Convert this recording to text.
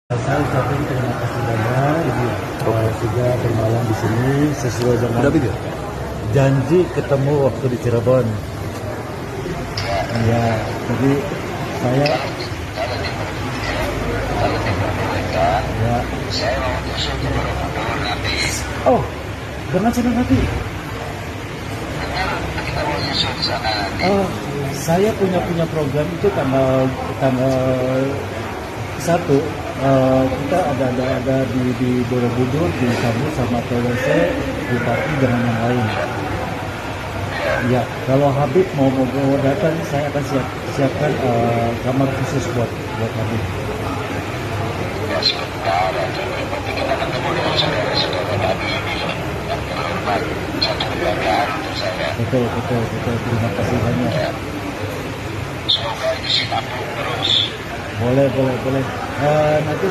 Saya ucapin terima kasih banyak sudah bermalam di sini sesuai dengan janji ketemu waktu di Cirebon. Ya, jadi saya oh, dengan senang hati. Saya punya program itu tanggal 1. Kita ada di Borobudur disambut sama TWC, Bupati dengan yang lain. Ya, kalau Habib mau datang, saya akan siapkan kamar khusus buat Habib. Ya sebentar, tapi kita ketemu dengan saudara-saudara kami ini yang terhormat, satu kebanggaan untuk saya. Betul. Terima kasih banyak. Ya. Semoga ini sinambung terus. Boleh. Nanti